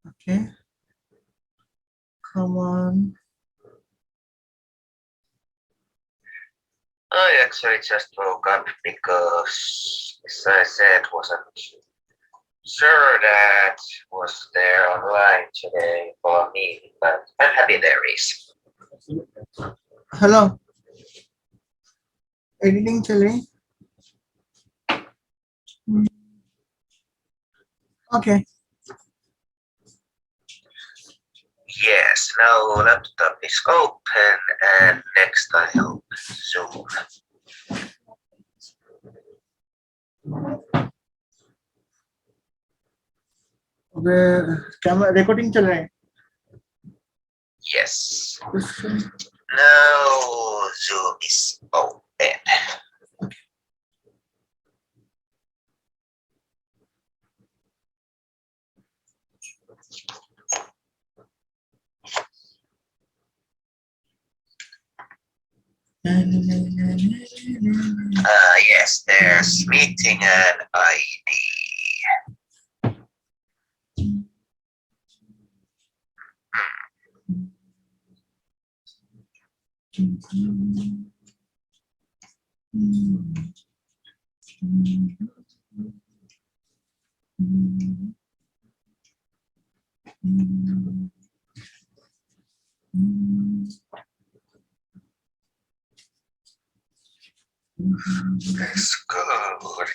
Okay, come on. I actually just woke up because, as I said, wasn't sure that was there online today for me, but I'm happy there is. Hello, editing चले. Okay. Yes, now laptop is open and next I open Zoom. Camera recording चल रहा है. Yes. Now Zoom is open. Yes, there's meeting and ID. That's good.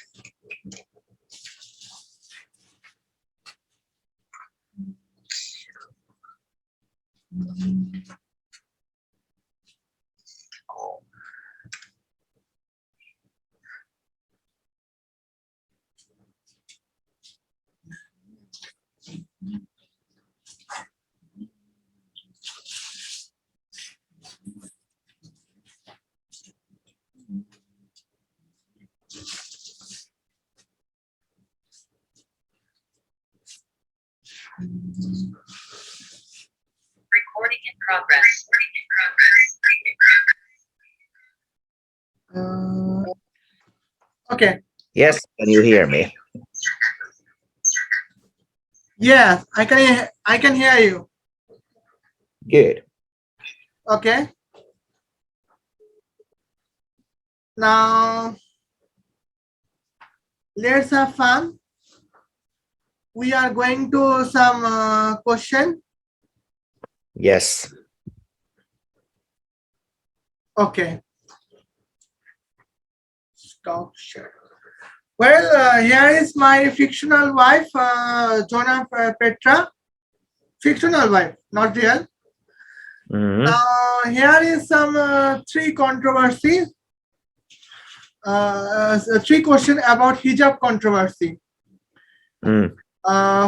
Oh. Recording in progress. Okay. Yes, can you hear me? Yes, I can hear you. Good. Okay. Now let's have fun. We are going to some question. Yes. Okay. Stop share. Well, here is my fictional wife, Jonah Petra. Fictional wife, not real. Mhm. Here is some three controversies. Three questions about hijab controversy. Mm.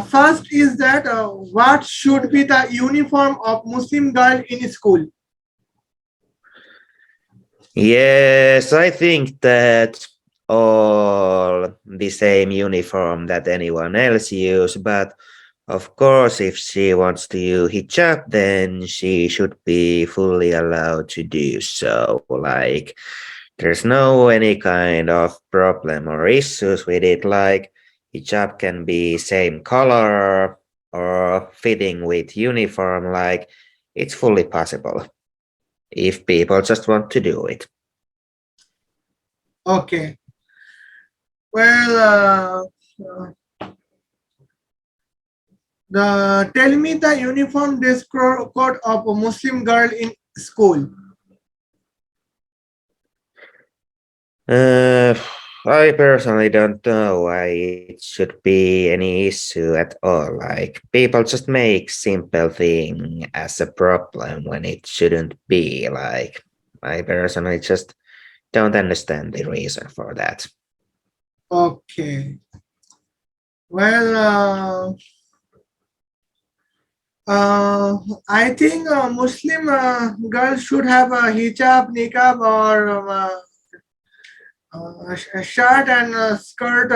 First is that what should be the uniform of Muslim girl in school? Yes, I think that all the same uniform that anyone else use, but of course, if she wants to use hijab, then she should be fully allowed to do so. Like, there's no any kind of problem or issues with it. Like, hijab can be same color or fitting with uniform. Like, it's fully possible if people just want to do it. Okay. Well, tell me the uniform dress code of a Muslim girl in school. I personally don't know why it should be any issue at all. Like, people just make simple thing as a problem when it shouldn't be. Like, I personally just don't understand the reason for that. Okay. Well, I think Muslim girls should have a hijab, niqab, or a shirt and a skirt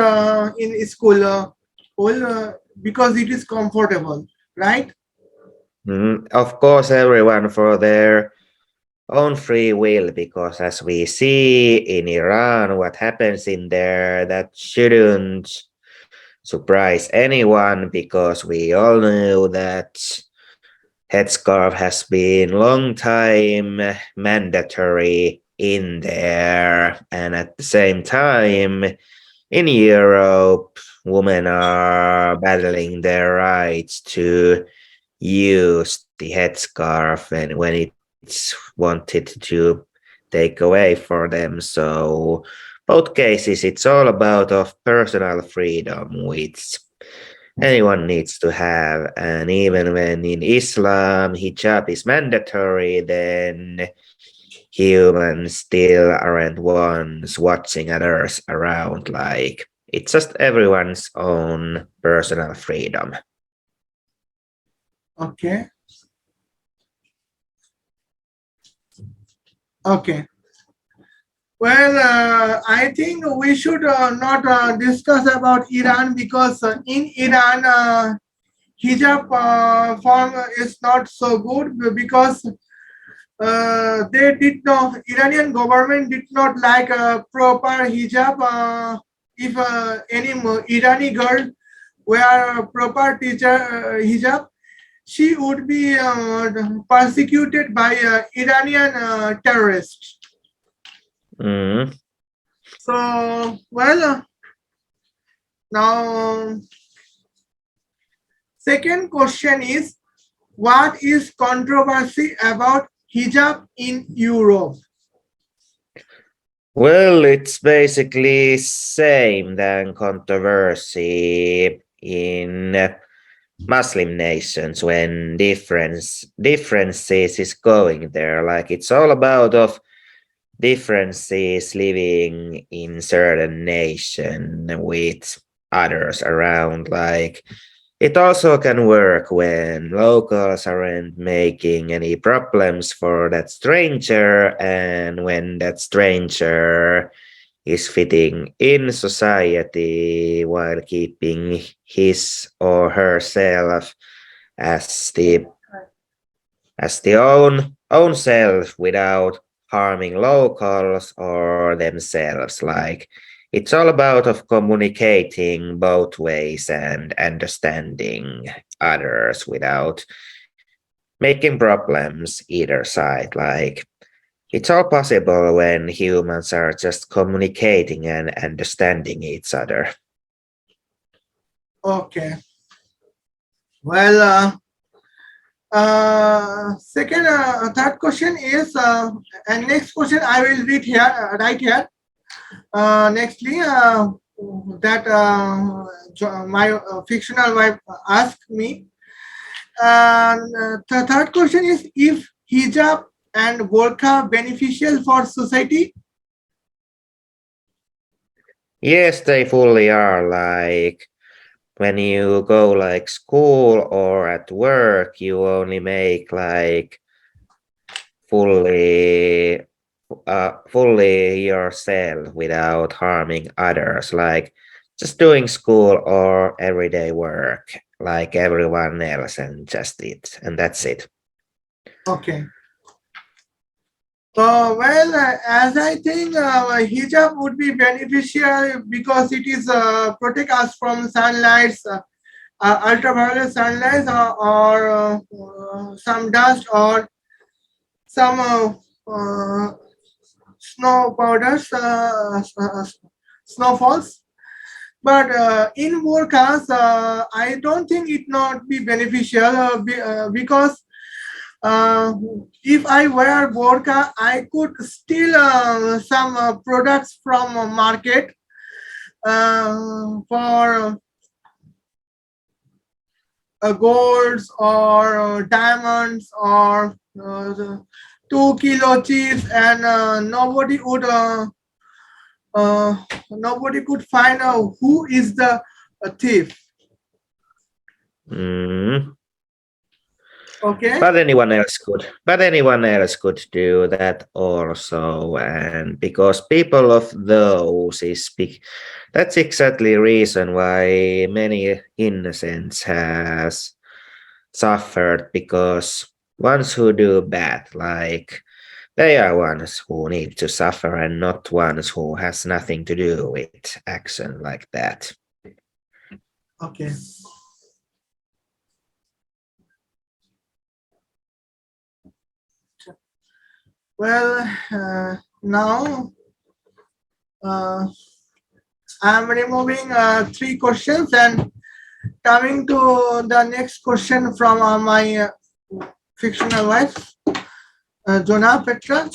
in school, because it is comfortable, right? Of course, everyone for their own free will, because as we see in Iran, what happens in there, that shouldn't surprise anyone because we all know that headscarf has been long time mandatory in there, and at the same time in Europe women are battling their rights to use the headscarf and when it's wanted to take away for them. So both cases it's all about of personal freedom which anyone needs to have, and even when in Islam hijab is mandatory, then humans still aren't ones watching others around. Like it's just everyone's own personal freedom. Okay. Okay. Well, I think we should not discuss about Iran because in Iran, hijab form is not so good because they did not, Iranian government did not like a proper hijab. If any Irani girl wear a proper teacher hijab, she would be persecuted by Iranian terrorists. Mm. So, well, now second question is, what is controversy about hijab in Europe? Well, it's basically same than controversy in Muslim nations when differences is going there. Like it's all about of differences living in certain nation with others around. Like it also can work when locals aren't making any problems for that stranger and when that stranger is fitting in society while keeping his or herself as the own self without harming locals or themselves. Like it's all about of communicating both ways and understanding others without making problems either side. Like it's all possible when humans are just communicating and understanding each other. Okay. Well, third question is, and next question I will read here, right here. Nextly, that my fictional wife asked me. And the third question is, if hijab and burqa beneficial for society? Yes, they fully are. Like when you go like school or at work, you only make like fully fully yourself without harming others, like just doing school or everyday work like everyone else and just it and that's it. Okay. Well, as I think hijab would be beneficial because it is protect us from sunlight, ultraviolet sunlight, or some dust or some snow powders, snowfalls. But in forecast, I don't think it not be beneficial because if I wear burqa, I could steal some products from a market for golds or diamonds or 2 kilo chips, and uh, nobody could find out who is the thief. Mm. Okay. But anyone else could do that also, and because people of those is big, that's exactly reason why many innocents has suffered, because ones who do bad, like they are ones who need to suffer and not ones who has nothing to do with action like that. Okay. Well, now uh, I'm removing three questions and coming to the next question from my fictional wife, Jonah Petra.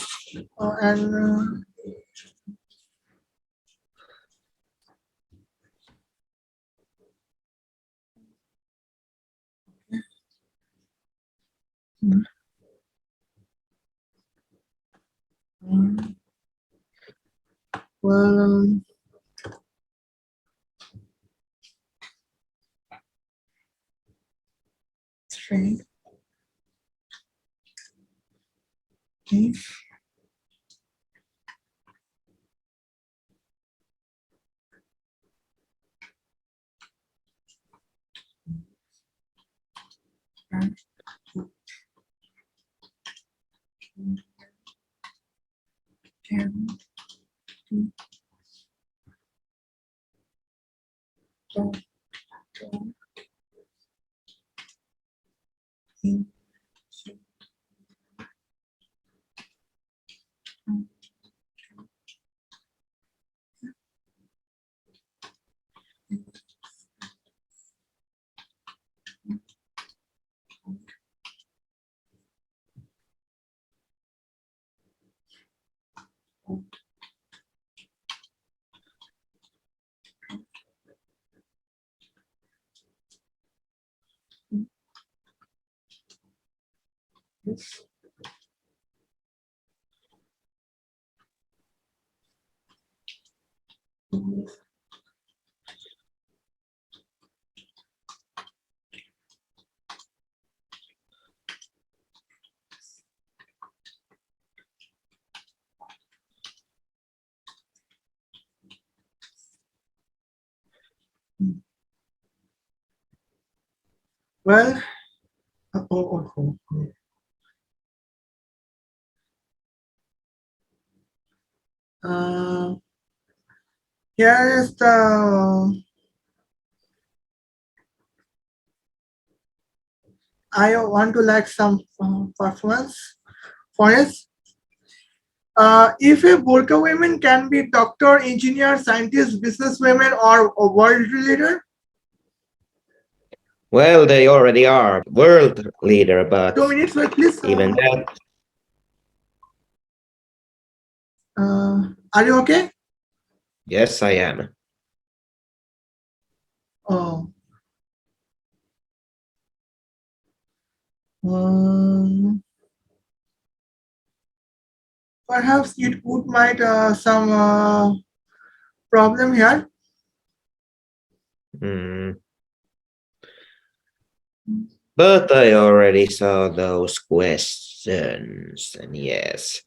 And well, three. Okay. Ten, two, two, three, yes. Well, oh. Uh, Here is the. I want to like some performance for it. If a Burqa women can be doctor, engineer, scientist, business women, or a world leader, Well, they already are world leader, but 2 minutes, wait, please. even that, Are you okay? yes, I am. Oh, um, perhaps it would might some problem here. Mm. But I already saw those questions, and yes,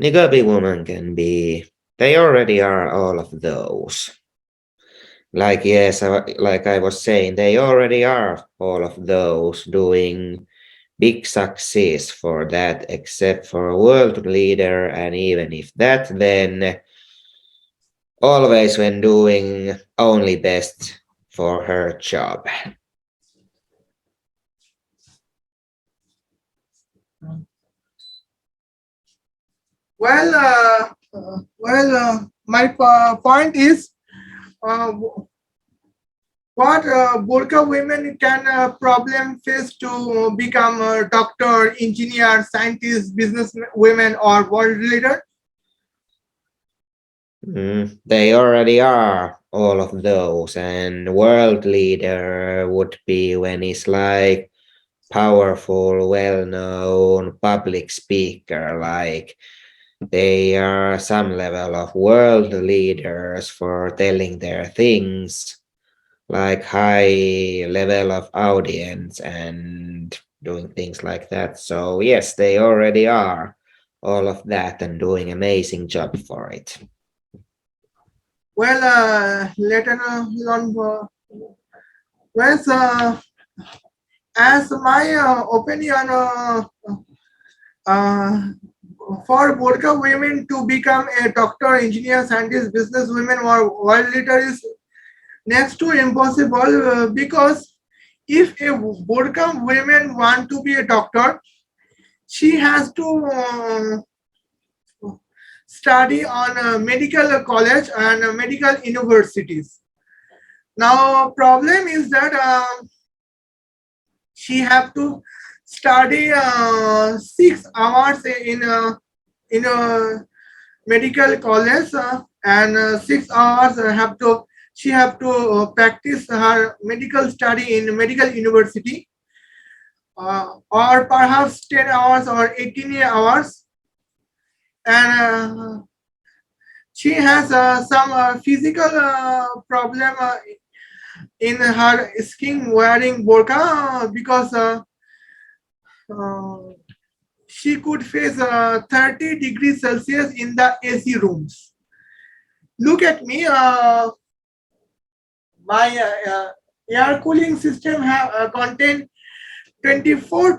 Nigabi woman can be. They already are all of those. Like yes, like I was saying, they already are all of those doing big success for that, except for a world leader, and even if that, then always when doing only best for her job. Well, my point is, uh, what Burqa women can problem face to become a doctor, engineer, scientist, business women, or world leader? They already are all of those, and world leader would be when he's like powerful, well-known public speaker, like they are some level of world leaders for telling their things, like high level of audience and doing things like that. So yes, they already are all of that and doing amazing job for it. Well, later on, well, as my opinion, uh, for Burqa women to become a doctor, engineer, scientist, business women, or world leader is next to impossible because if a burqa woman want to be a doctor, she has to study on a medical college and medical universities. Now, problem is that she have to study 6 hours in a medical college and 6 hours have to she have to practice her medical study in medical university or perhaps 10 hours or 18 hours, and she has some physical problem in her skin wearing burqa because uh, she could face 30 degrees Celsius in the AC rooms. Look at me, my air cooling system have contain 24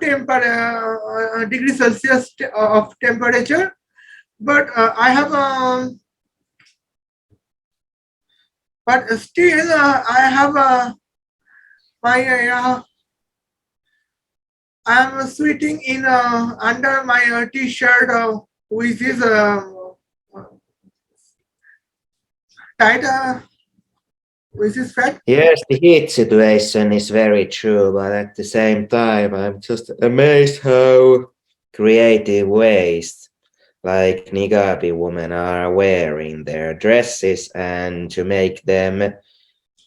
degrees Celsius of temperature, but I have but still I have my I'm sweating in under my t-shirt which is tight which is fat. Yes, the heat situation is very true, but at the same time, I'm just amazed how creative ways like Nigabi women are wearing their dresses and to make them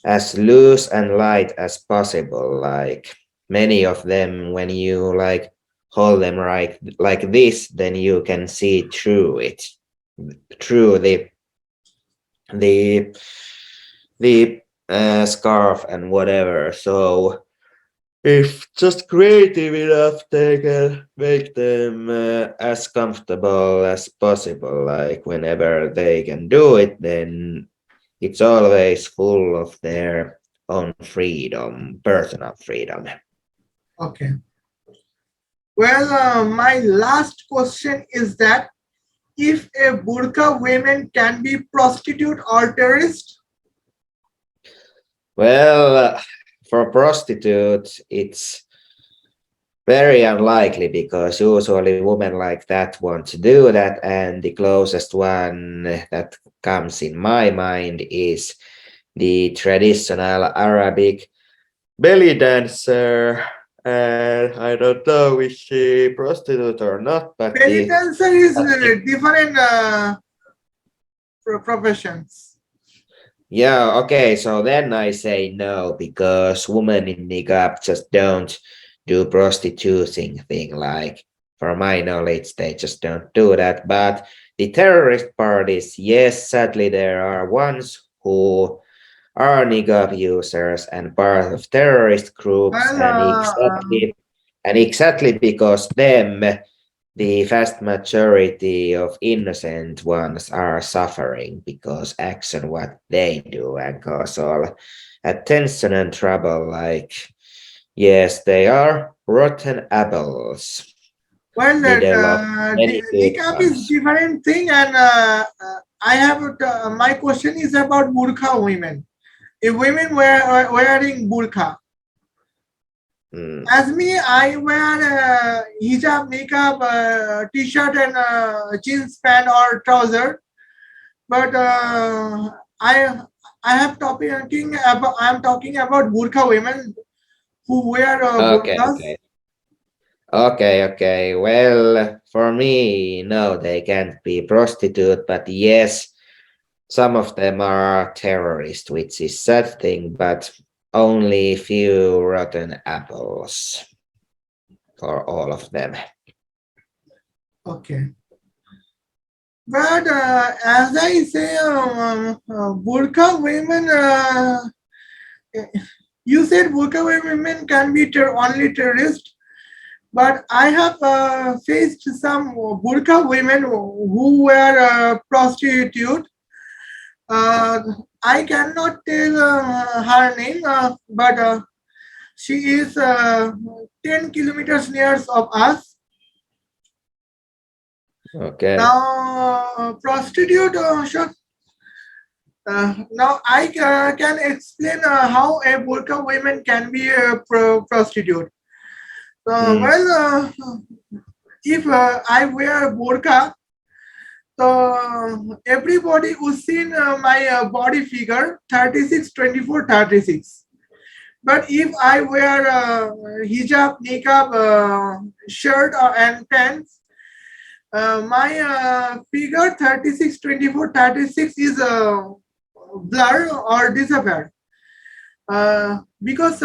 as loose and light as possible. Like many of them, when you like hold them like this, then you can see through it, through the the scarf and whatever. So if just creative enough, they can make them as comfortable as possible. Like whenever they can do it, then it's always full of their own freedom, personal freedom. Okay. Well, my last question is that if a burqa woman can be prostitute or terrorist. Well, for prostitutes, it's very unlikely because usually women like that want to do that, and the closest one that comes in my mind is the traditional Arabic belly dancer. And I don't know if she prostitute or not, but Belly the dancer is but the different professions. yeah, okay, so then I say no because women in niqab just don't do prostituting thing. Like, for my knowledge, they just don't do that. But the terrorist parties, yes, sadly, there are ones who are niqab users and part of terrorist groups, Well, and exactly because them, the vast majority of innocent ones are suffering because action what they do and cause all attention and trouble. Like, yes, they are rotten apples, middle of many good niqab is ones. different thing, and I have my question is about burqa women. If women were wearing burqa, Mm. as me, I wear hijab, makeup, t-shirt, and jeans pant or trouser. But I I have talking about burqa women who wear Okay, burqas. okay. Okay. Well, for me, no, they can't be prostitute, but yes, some of them are terrorists, which is sad thing, but only few rotten apples for all of them. Okay. But as I say, burqa women, you said burqa women can be only terrorist, but I have faced some burqa women who were prostitute. Uh, I cannot tell her name, but she is 10 kilometers near of us. Okay. Now, prostitute, Now I can explain how a burqa woman can be a prostitute. Mm, Well, if I wear burqa, so everybody who's seen my body figure 36, 24, 36. But if I wear hijab, niqab, shirt and pants, my figure 36, 24, 36 is blur or disappear. Because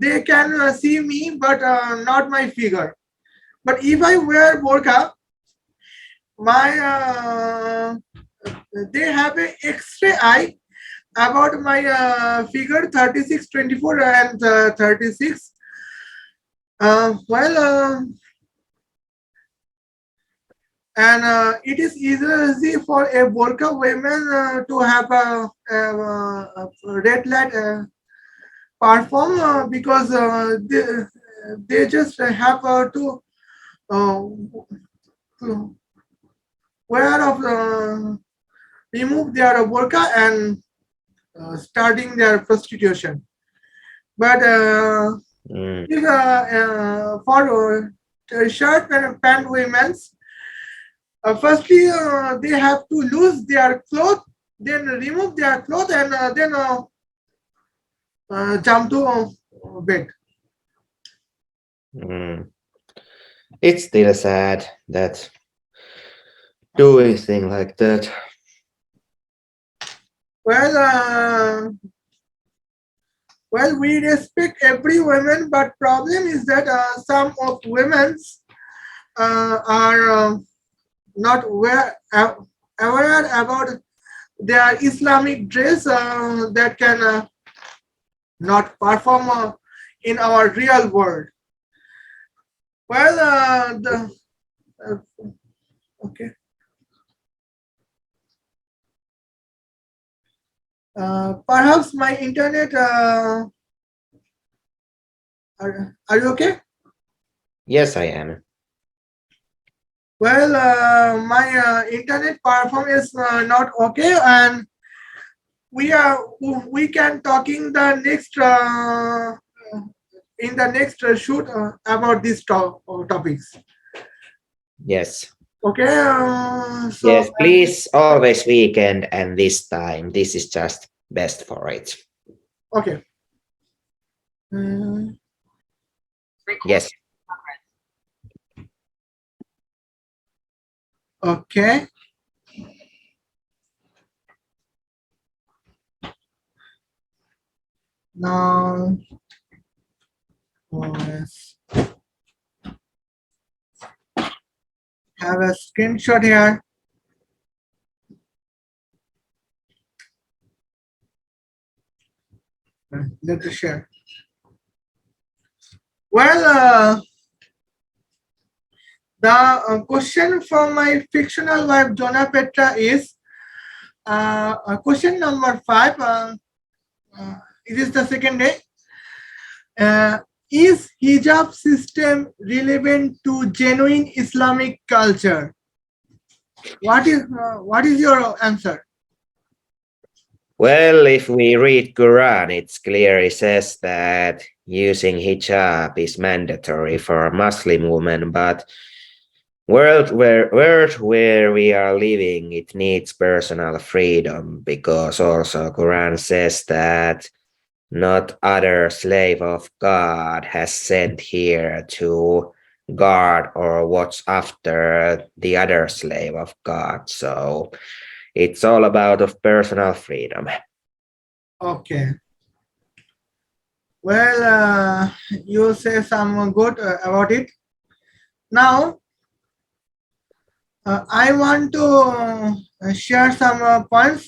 they can see me but not my figure. But if I wear burqa, my they have a X-ray eye about my figure 36, 24, and 36. Well, and it is easy for a burqa woman to have a red light perform because they just have uh, to wear of remove their burqa and starting their prostitution. But mm, if, for shirt and pant women's, firstly they have to lose their clothes, then remove their clothes, and then jump to bed. mm. It's still sad that doing thing like that. Well, well, we respect every woman, but problem is that some of women's are not aware about their Islamic dress that can not perform in our real world. Well, the uh, okay. Perhaps my internet. Are you okay? Yes, I am. Well, my internet performance is not okay, and we are we can talking the next in the next shoot about these topics. Yes. Okay, so Yes, please always weekend and this time. This is just best for it. okay. Mm, Yes. okay. Now, let's have a screenshot here. Let us share. Well, the question from my fictional wife Jonah Petra is question number 5. It is the second day. Is hijab system relevant to genuine Islamic culture? What is your answer? Well, if we read Quran, it's clear it says that using hijab is mandatory for a Muslim woman, but world where we are living, it needs personal freedom because also Quran says that not other slave of God has sent here to guard or watch after the other slave of God. So it's all about of personal freedom. Okay. Well, you say some good about it. Now, I want to share some points.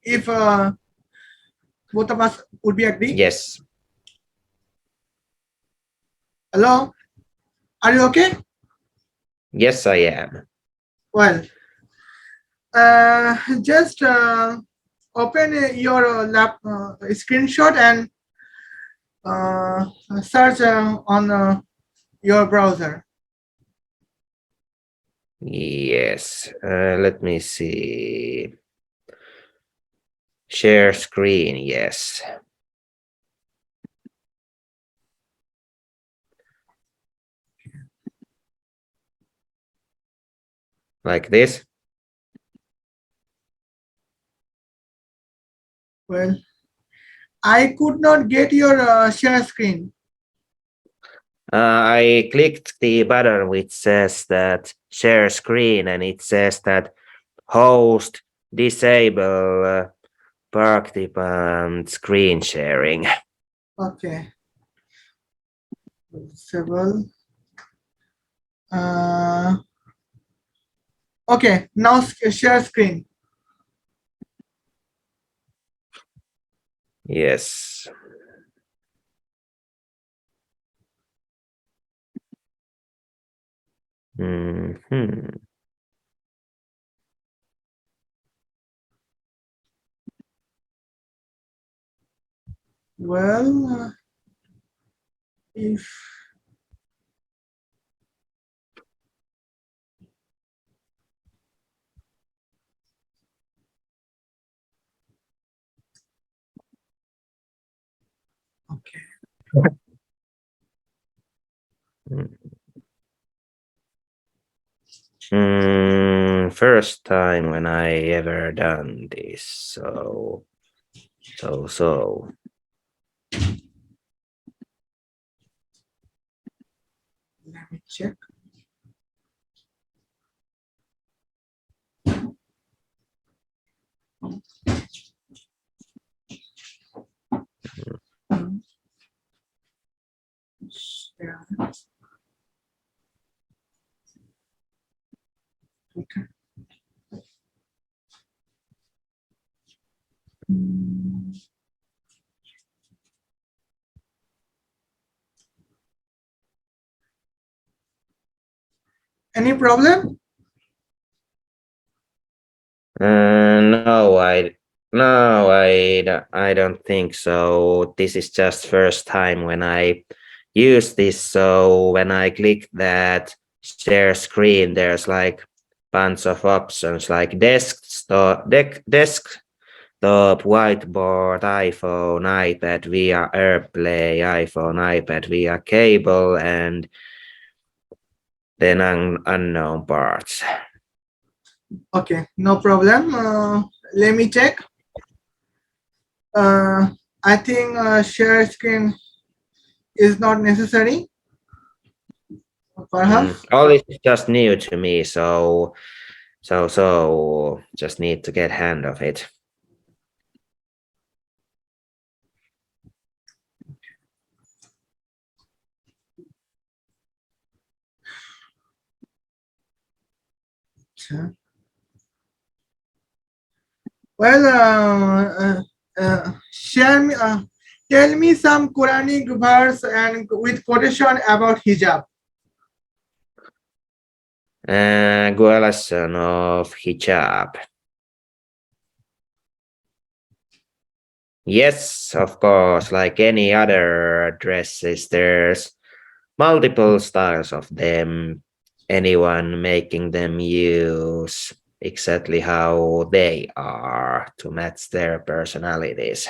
If both of us would be agree. Yes. Hello, are you okay? Yes, I am. Well, just open your screenshot and search on your browser. Yes. Let me see. Share screen, yes. Like this. Well, I could not get your share screen. I clicked the button which says that share screen, and it says that host disable participant screen sharing. Okay. Several. Uh, okay, now share screen. Yes. Hmm. Well, if okay. First time when I ever done this, so. Let me check. Share. Okay. Any problem? No, I don't think so. This is just first time when I use this. So when I click that share screen, there's like bunch of options like desktop, whiteboard, iPhone, iPad via AirPlay, iPhone, iPad via cable, and then unknown parts. Okay, no problem. Let me check. I think share screen is not necessary. Perhaps. All this is just new to me, so just need to get hand of it. Well, share me. Tell me some Quranic verse and with quotation about hijab. Lesson of hijab. Yes, of course, like any other dresses, there's multiple styles of them. Anyone making them use exactly how they are to match their personalities.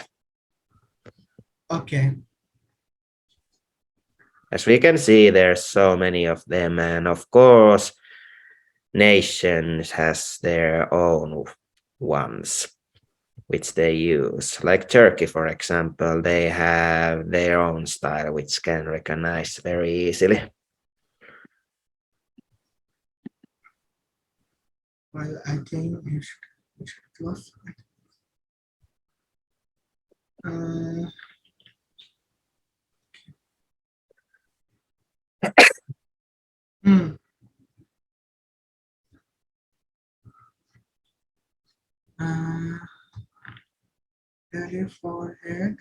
Okay. As we can see, there's so many of them, and of course, nations has their own ones which they use. Like Turkey, for example, they have their own style which can recognize very easily. Well, I think you should close. Uh, hmm. Uh, Belly forehead.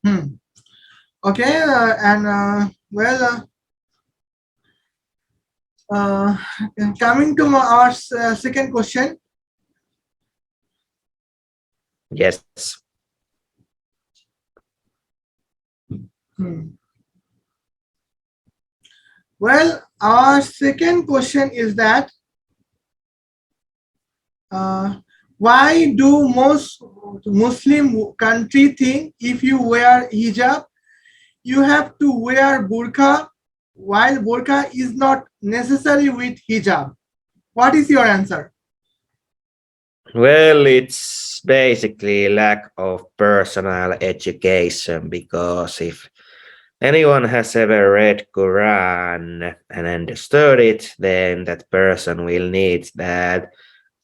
Hmm. Okay, and well, uh, coming to our second question. Yes. Hmm. Well, our second question is that Why do most Muslim country think if you wear hijab, you have to wear burqa, while burqa is not necessary with hijab? What is your answer? Well, it's basically lack of personal education because if anyone has ever read Quran and understood it, then that person will need that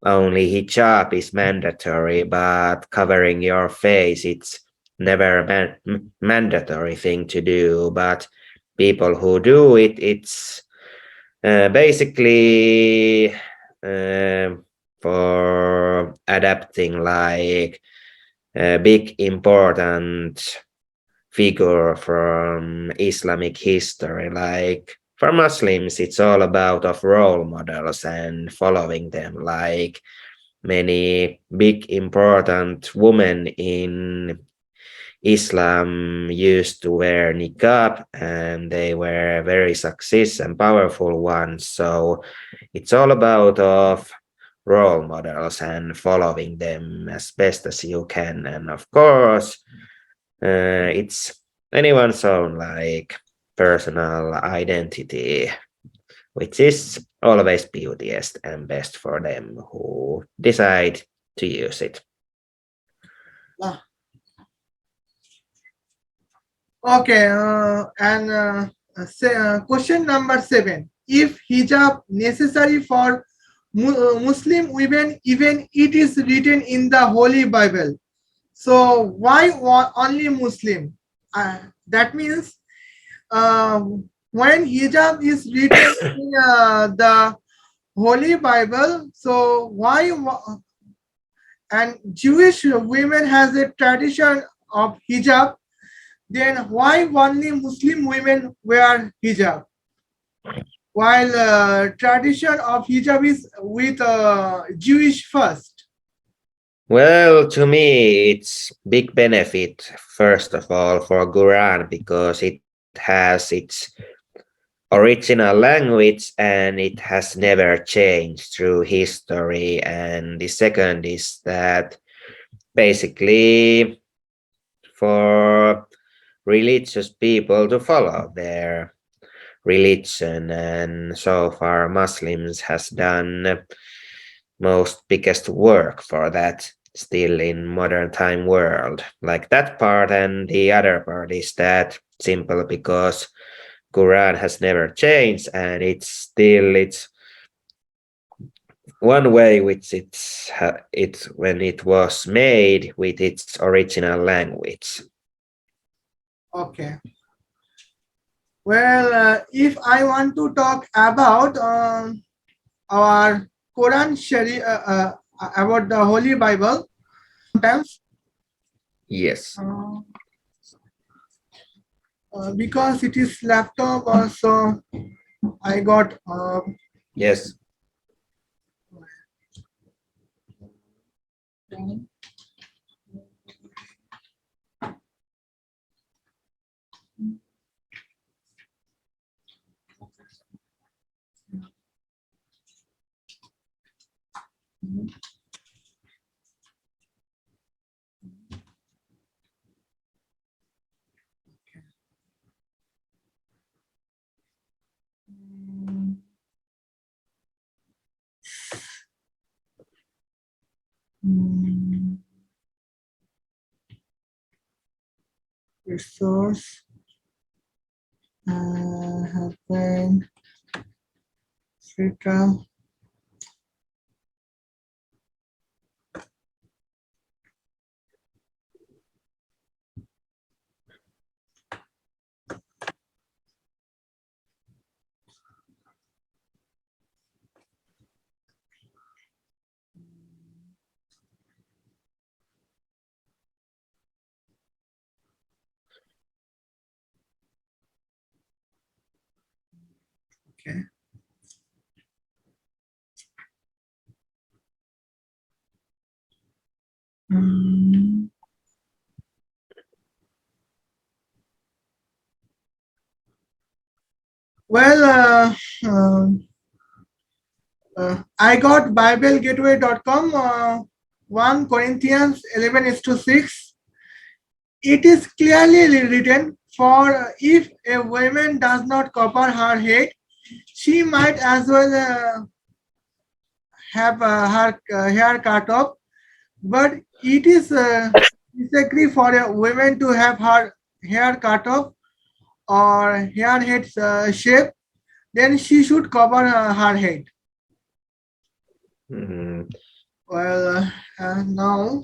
only hijab is mandatory, but covering your face it's never a mandatory thing to do. But people who do it, it's basically for adapting like a big important figure from Islamic history. Like for Muslims, it's all about of role models and following them. Like many big important women in Islam used to wear niqab and they were very success and powerful ones. So it's all about of role models and following them as best as you can. And of course, it's anyone's own like personal identity, which is always beautiest and best for them who decide to use it. Ah, okay, question number 7. If hijab necessary for Muslim women, even it is written in the Holy Bible, so why only Muslim? That means when hijab is written in the Holy Bible, so and Jewish women has a tradition of hijab, then why only Muslim women wear hijab? While tradition of hijab is with Jewish first. Well, to me, it's big benefit, first of all, for Quran because it has its original language and it has never changed through history. And the second is that basically for religious people to follow their religion, and so far Muslims has done most biggest work for that still in modern time world, like that part. And the other part is that simple because Quran has never changed and it's one way which it's when it was made with its original language. Okay. Well, if I want to talk about our Quran Shari about the Holy Bible, sometimes Yes. because it is laptop, so I got Yes. resource happen etc. Okay. Well, I got BibleGateway.com. 1 Corinthians 11 is to 6. It is clearly written, for if a woman does not cover her head, she might as well have her hair cut off. But it is disagree for a woman to have her hair cut off or hair head shape, then she should cover her head. Mhm. Well, now,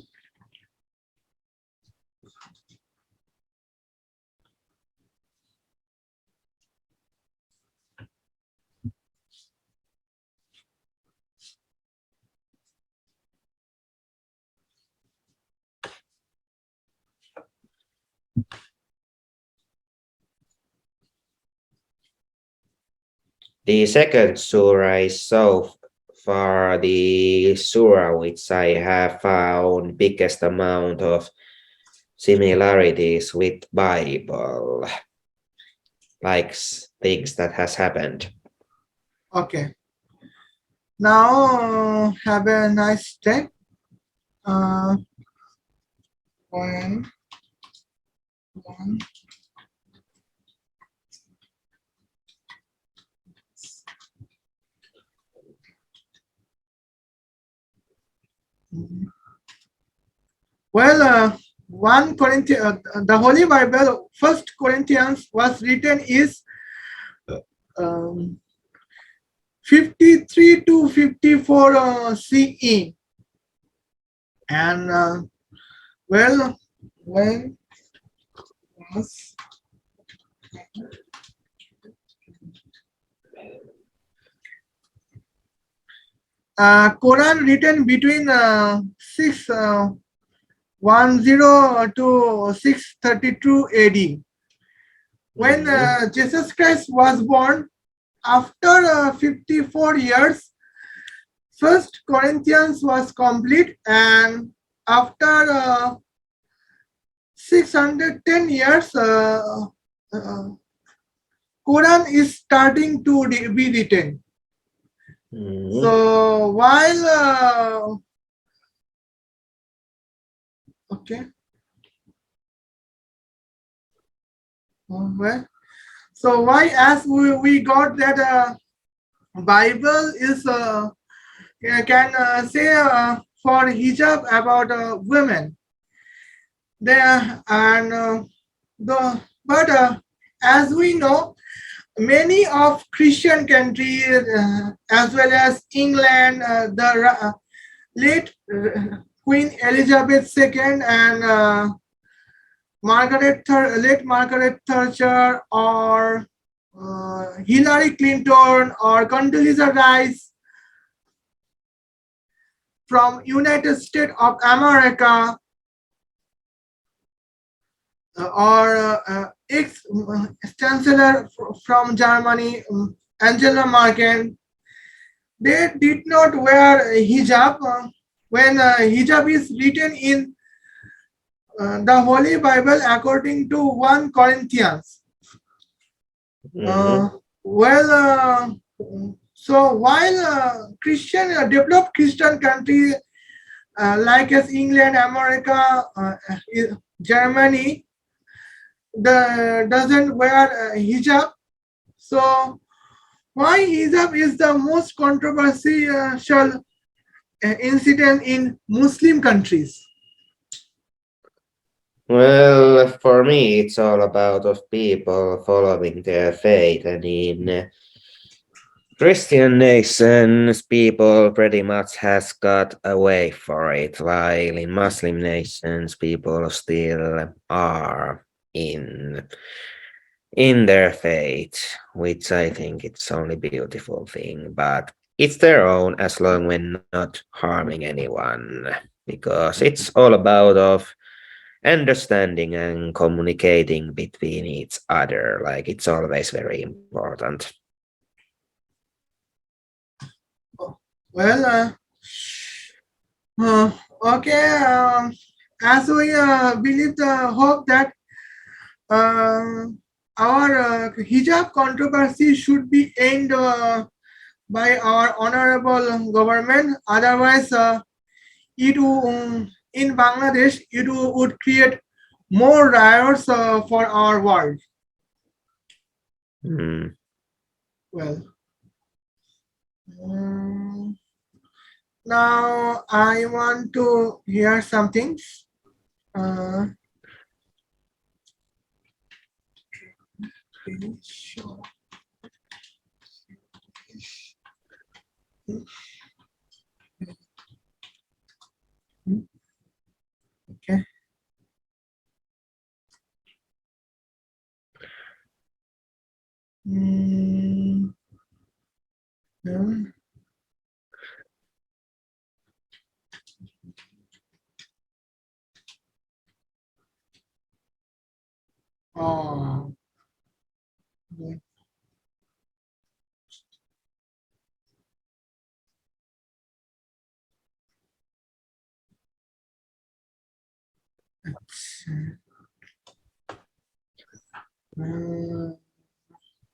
The second surah is so far the surah which I have found biggest amount of similarities with Bible, like things that has happened. okay. Now, have a nice day. Uh, one, one. Well, 1 Corinthians, the Holy Bible, First Corinthians was written is um, 53 to 54 CE, and well, when was Quran written between 610 to 632 AD. When Jesus Christ was born, after 54 years, First Corinthians was complete, and after 610 years, uh, Quran is starting to be written. Mhm. So while okay, well, so why as we got that Bible is can say for hijab about women there, and the but as we know, many of Christian countries as well as England, the late Queen Elizabeth II and late Margaret Thatcher, or Hillary Clinton, or Condoleezza Rice from United States of America, or ex-chancellor from Germany, Angela Merkel, they did not wear hijab. When hijab is written in the Holy Bible according to 1 Corinthians. Mhm. Well, so while Christian developed Christian countries like as England, America, Germany, doesn't wear hijab. So why hijab is the most controversial incident in Muslim countries? Well, for me, it's all about of people following their faith, and in Christian nations, people pretty much has got away for it, while in Muslim nations, people still are in in their faith, which I think it's only beautiful thing, but it's their own as long when not harming anyone, because it's all about of understanding and communicating between each other. Like it's always very important. Well, uh, okay. As we believe the hope that our hijab controversy should be aimed by our honorable government. Otherwise, in Bangladesh, would create more riots for our world. Hmm. Well, now I want to hear something. Uh, sure. Okay. Mm, hmm. Oh, yeah. Uh,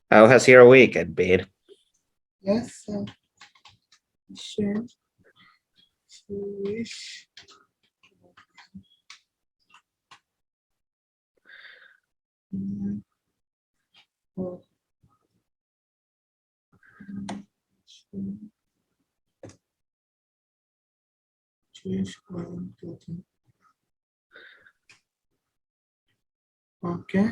How has your weekend been? yes, sure. Wish. Mm, oh, Jewish clothing. Okay.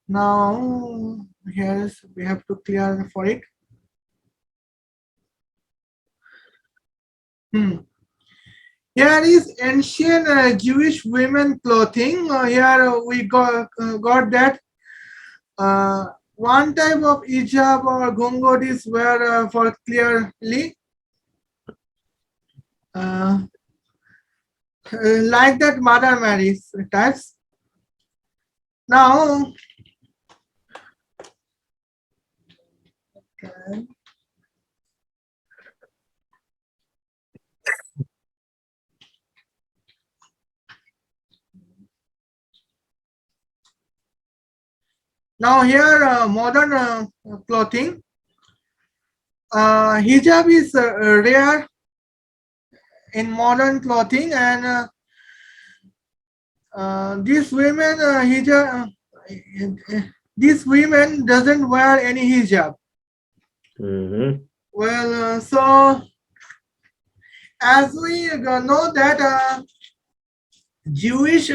Now here's we have to clear for it. Hmm. Here is ancient Jewish women clothing. Here we got that one type of hijab or gungodis were for clearly uh, like that Mother Mary's types. Now, okay, now here modern clothing. Hijab is rare in modern clothing, and these women hijab. These women doesn't wear any hijab. Hmm. Well, so as we know that Jewish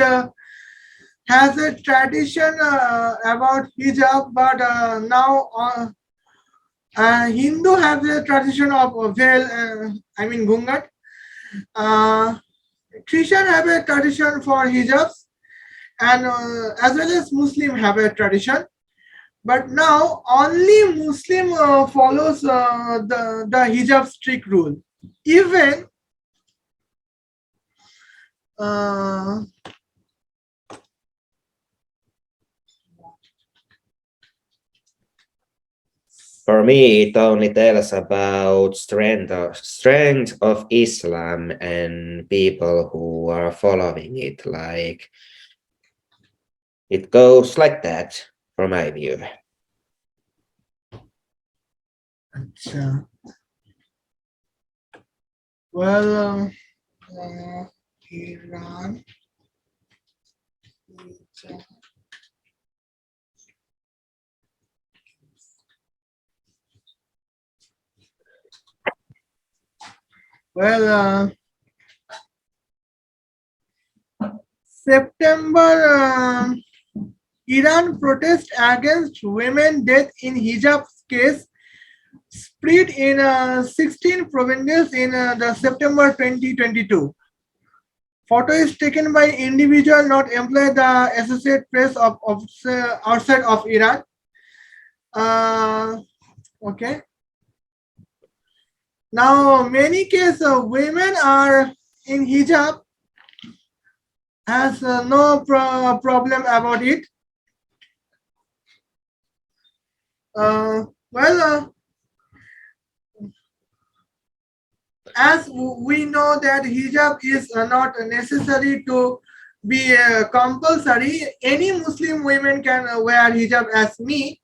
has a tradition about hijab, but now Hindu have a tradition of veil. I mean gungat. Uh, Christian have a tradition for hijabs, and as well as Muslim have a tradition. But now only Muslim follows the hijab strict rule. Even uh, For me, it only tells about strength of Islam and people who are following it. Like it goes like that, from my view. Acha. Well, Iran. Well, September, Iran protest against women death in hijab case split in 16 provinces in the September 2022. Photo is taken by individual not employed the Associate Press of outside of Iran. Uh, okay. Now, many cases women are in hijab has no problem about it. Well, as we know that hijab is not necessary to be compulsory, any Muslim women can wear hijab as me.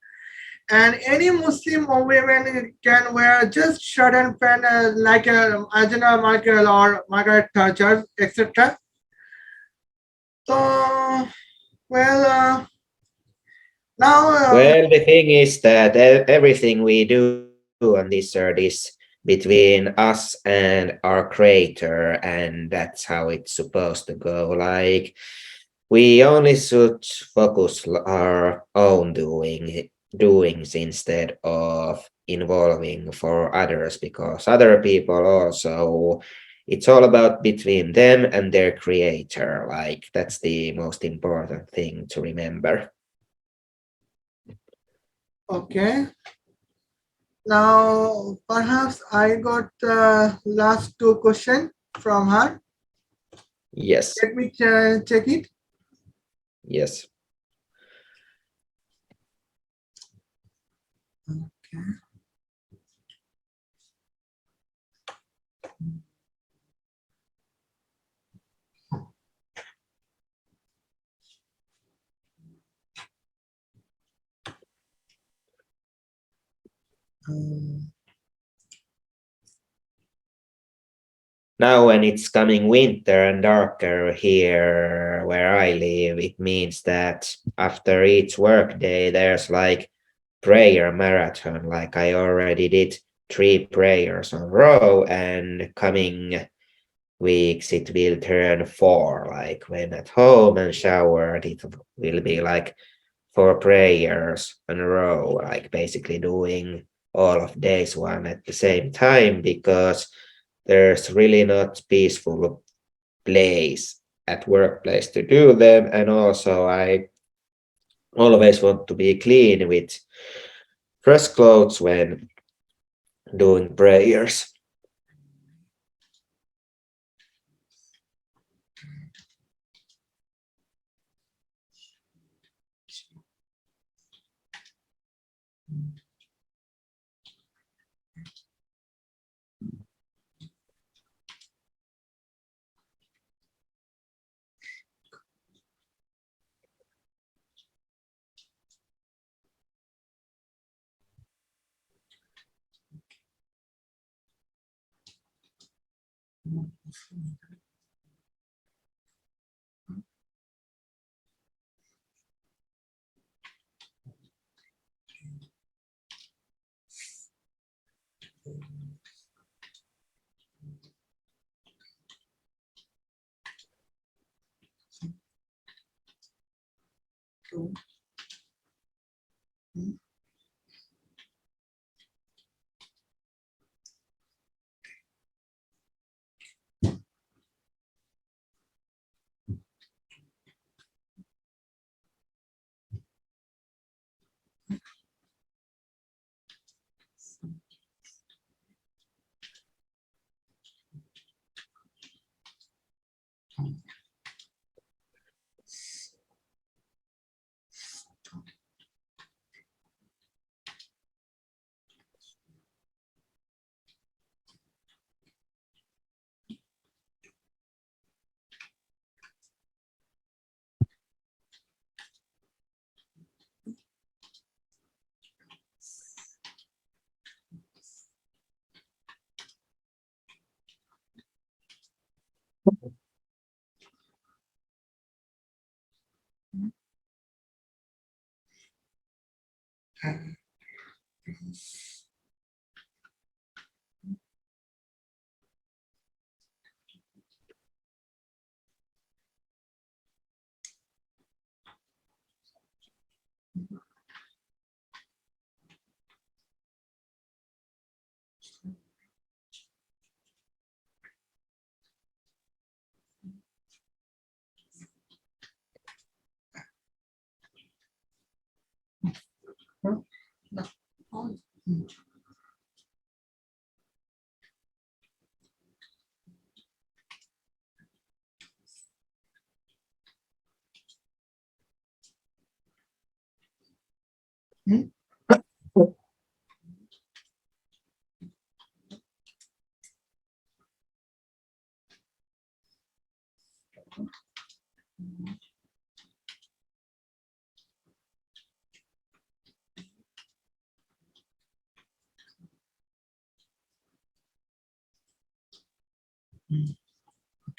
and any Muslim women can wear just shirt and pant like a Ajna Michael or Margaret Thatcher, etc. So, well, now, Well, the thing is that everything we do on this earth is between us and our creator, and that's how it's supposed to go. Like, we only should focus our own doings instead of involving for others, because other people also, it's all about between them and their creator. Like, that's the most important thing to remember. okay. Now, perhaps I got last two questions from her. Yes, Let me check it. yes. Okay. Um, Now, when it's coming winter and darker here where I live, it means that after each workday, there's like prayer marathon. Like, I already did 3 prayers on row, and coming weeks it will turn 4. Like, when at home and showered, it will be like 4 prayers in a row, like basically doing all of days one at the same time, because there's really not peaceful place at workplace to do them. And also I always want to be clean with fresh clothes when doing prayers.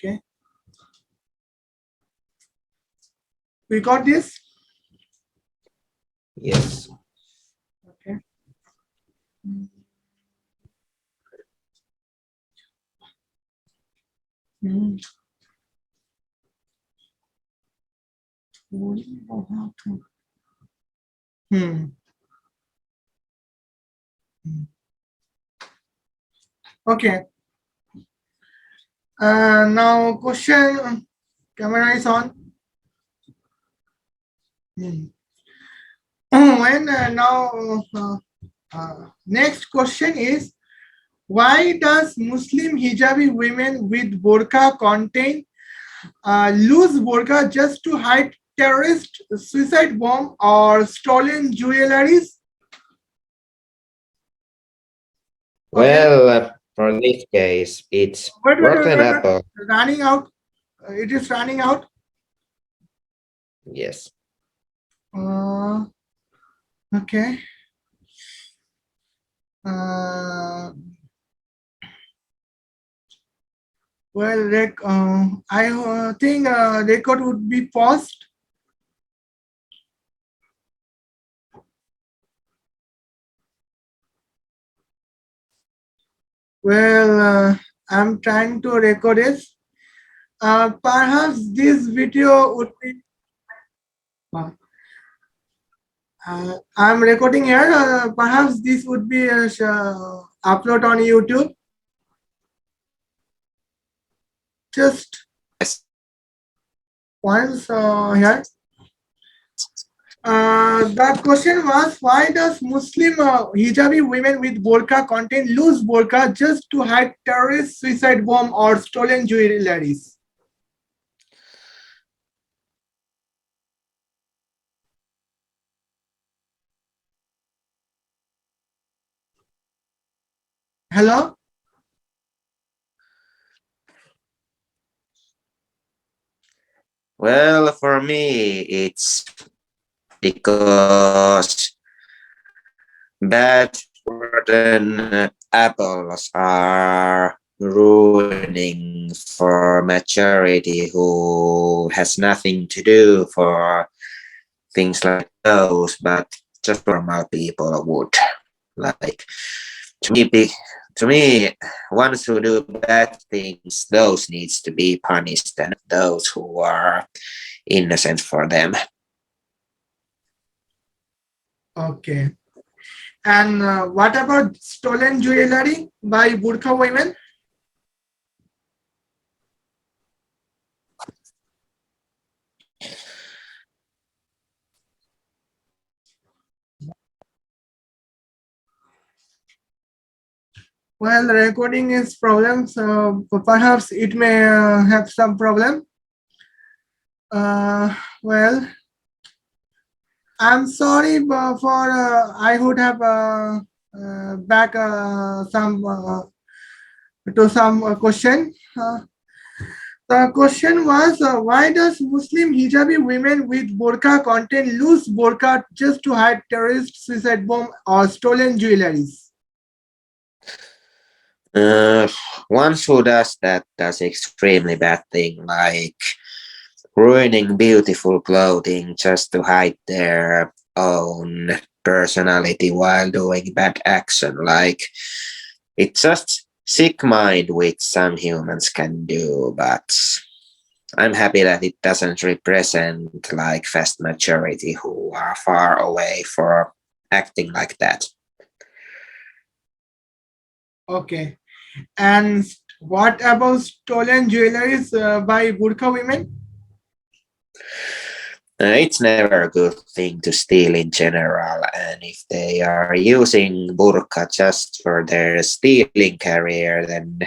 Okay. We got this? Yes. Okay. Hmm. Hmm. Okay. Now question. Camera is on. Hmm. When next question is, why does Muslim hijabi women with burqa contain loose burqa just to hide terrorist suicide bomb or stolen jewelries? Okay. Well, for this case, it's rotten Wait. apple. Running out. It is running out. Yes. Uh, okay. Uh, well, I think record would be paused. Well, I'm trying to record it. Perhaps this video would be. I'm recording here. Perhaps this would be upload on YouTube. Just Yes. once here. The question was, why does Muslim hijabi women with burqa contain loose burqa just to hide terrorist suicide bomb or stolen jewelries? Hello? Well, for me, it's because bad rotten apples are ruining for majority who has nothing to do for things like those, but just normal people would. Like to me, to me, ones who do bad things, those needs to be punished, and those who are innocent for them. Okay. And what about stolen jewelry by burqa women? Well, recording is problem, so perhaps it may have some problem. Well, I'm sorry for I would have back some to some question. The question was, why does Muslim hijabi women with burqa contain loose burqa just to hide terrorist suicide bomb or stolen jewelries? Uh, One who does that does extremely bad thing, like ruining beautiful clothing just to hide their own personality while doing bad action. Like it's just sick mind which some humans can do, but I'm happy that it doesn't represent like vast majority who are far away for acting like that. Okay. And what about stolen jewelries by burqa women? It's never a good thing to steal in general, and if they are using burqa just for their stealing career, then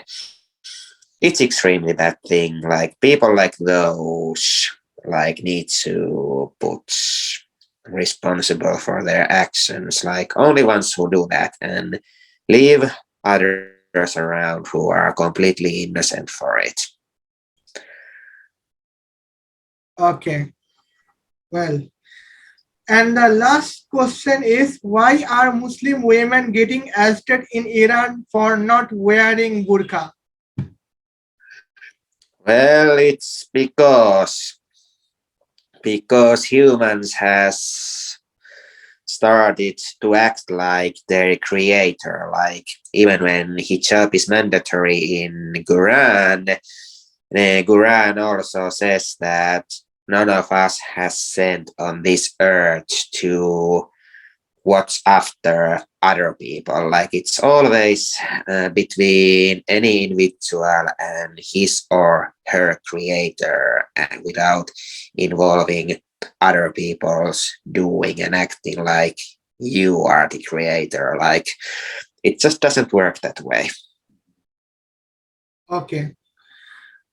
it's extremely bad thing. Like people like those like need to put responsible for their actions. Like only ones who do that and leave others around who are completely innocent for it. Okay. Well, and the last question is, why are Muslim women getting arrested in Iran for not wearing burqa? Well, it's because humans has started to act like their creator. Like even when hijab is mandatory in Quran, the Quran also says that none of us has sent on this earth to watch after other people. Like it's always between any individual and his or her creator, and without involving other people's doing and acting like you are the creator. Like it just doesn't work that way. Okay.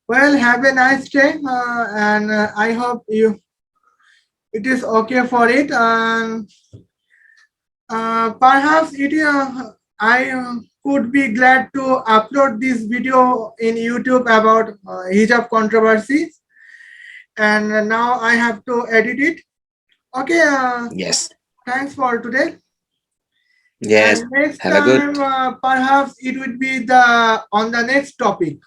Well, have a nice day, and I hope you it is okay for it. And perhaps I could be glad to upload this video in YouTube about hijab controversy, and now I have to edit it. Okay, Yes. thanks for today. Yes. And next Have a good. time, perhaps it would be the on the next topic.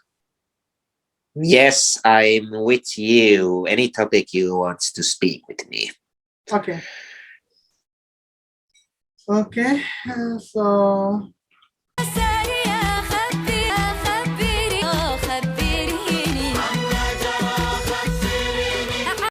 Yes, I'm with you. Any topic you want to speak with me. Okay. Okay. So